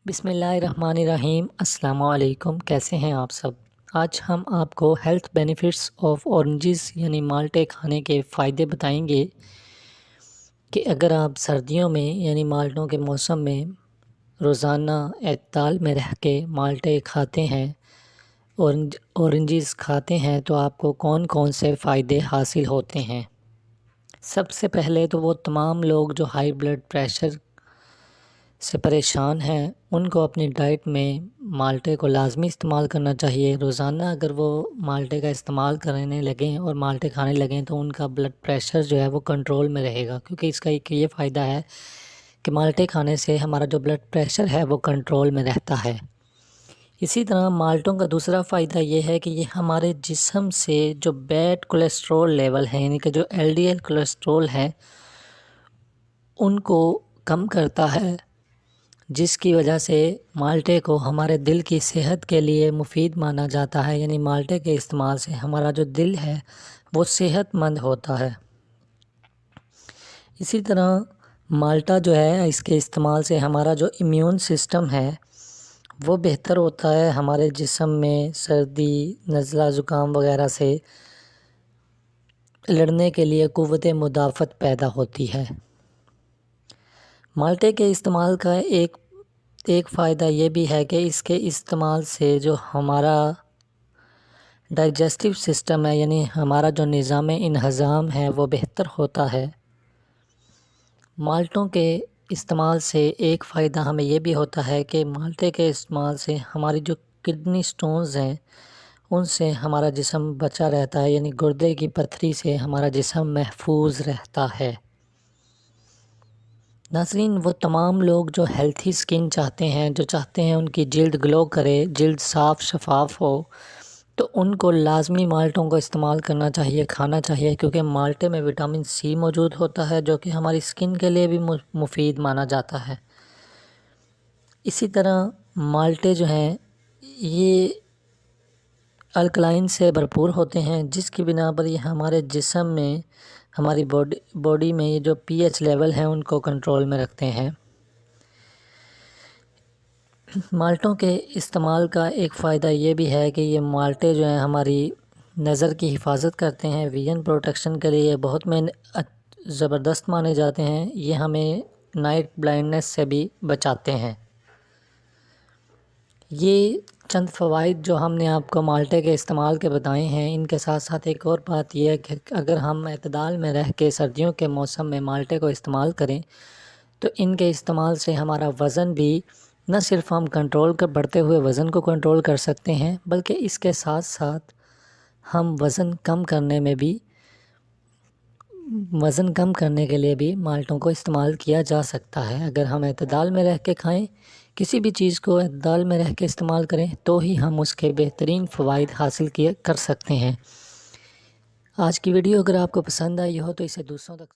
بسم اللہ الرحمن الرحیم۔ السلام علیکم، کیسے ہیں آپ سب؟ آج ہم آپ کو ہیلتھ بینیفٹس آف اورنجز یعنی مالٹے کھانے کے فائدے بتائیں گے کہ اگر آپ سردیوں میں یعنی مالٹوں کے موسم میں روزانہ اعتدال میں رہ کے مالٹے کھاتے ہیں، اورنجز کھاتے ہیں تو آپ کو کون کون سے فائدے حاصل ہوتے ہیں۔ سب سے پہلے تو وہ تمام لوگ جو ہائی بلڈ پریشر سے پریشان ہیں ان کو اپنی ڈائٹ میں مالٹے کو لازمی استعمال کرنا چاہیے۔ روزانہ اگر وہ مالٹے کا استعمال کرنے لگیں اور مالٹے کھانے لگیں تو ان کا بلڈ پریشر جو ہے وہ کنٹرول میں رہے گا، کیونکہ اس کا ایک یہ فائدہ ہے کہ مالٹے کھانے سے ہمارا جو بلڈ پریشر ہے وہ کنٹرول میں رہتا ہے۔ اسی طرح مالٹوں کا دوسرا فائدہ یہ ہے کہ یہ ہمارے جسم سے جو بیڈ کولیسٹرول لیول ہے یعنی کہ جو LDL کولیسٹرول ہے ان کو کم کرتا ہے، جس کی وجہ سے مالٹے کو ہمارے دل کی صحت کے لیے مفید مانا جاتا ہے، یعنی مالٹے کے استعمال سے ہمارا جو دل ہے وہ صحت مند ہوتا ہے۔ اسی طرح مالٹا جو ہے اس کے استعمال سے ہمارا جو امیون سسٹم ہے وہ بہتر ہوتا ہے، ہمارے جسم میں سردی، نزلہ زکام وغیرہ سے لڑنے کے لیے قوت مدافعت پیدا ہوتی ہے۔ مالٹے کے استعمال کا ایک فائدہ یہ بھی ہے کہ اس کے استعمال سے جو ہمارا ڈائجسٹو سسٹم ہے یعنی ہمارا جو نظام انہضام ہے وہ بہتر ہوتا ہے۔ مالٹوں کے استعمال سے ایک فائدہ ہمیں یہ بھی ہوتا ہے کہ مالٹے کے استعمال سے ہماری جو کڈنی سٹونز ہیں ان سے ہمارا جسم بچا رہتا ہے، یعنی گردے کی پتھری سے ہمارا جسم محفوظ رہتا ہے۔ ناظرین، وہ تمام لوگ جو ہیلتھی سکن چاہتے ہیں، جو چاہتے ہیں ان کی جلد گلو کرے، جلد صاف شفاف ہو، تو ان کو لازمی مالٹوں کو استعمال کرنا چاہیے، کھانا چاہیے، کیونکہ مالٹے میں وٹامن C موجود ہوتا ہے جو کہ ہماری سکن کے لیے بھی مفید مانا جاتا ہے۔ اسی طرح مالٹے جو ہیں یہ الکلائن سے بھرپور ہوتے ہیں، جس کی بنا پر یہ ہمارے جسم میں، ہماری باڈی میں یہ جو pH لیول ہیں ان کو کنٹرول میں رکھتے ہیں۔ مالٹوں کے استعمال کا ایک فائدہ یہ بھی ہے کہ یہ مالٹے جو ہیں ہماری نظر کی حفاظت کرتے ہیں، ویژن پروٹیکشن کے لیے بہت زبردست مانے جاتے ہیں، یہ ہمیں نائٹ بلائنڈنس سے بھی بچاتے ہیں۔ یہ چند فوائد جو ہم نے آپ کو مالٹے کے استعمال کے بتائے ہیں، ان کے ساتھ ساتھ ایک اور بات یہ ہے کہ اگر ہم اعتدال میں رہ کے سردیوں کے موسم میں مالٹے کو استعمال کریں تو ان کے استعمال سے ہمارا وزن بھی نہ صرف ہم بڑھتے ہوئے وزن کو کنٹرول کر سکتے ہیں، بلکہ اس کے ساتھ ساتھ ہم وزن کم کرنے کے لیے بھی مالٹوں کو استعمال کیا جا سکتا ہے۔ اگر ہم اعتدال میں رہ کے کھائیں، کسی بھی چیز کو اعتدال میں رہ کے استعمال کریں تو ہی ہم اس کے بہترین فوائد حاصل کر سکتے ہیں۔ آج کی ویڈیو اگر آپ کو پسند آئی ہو تو اسے دوسروں تک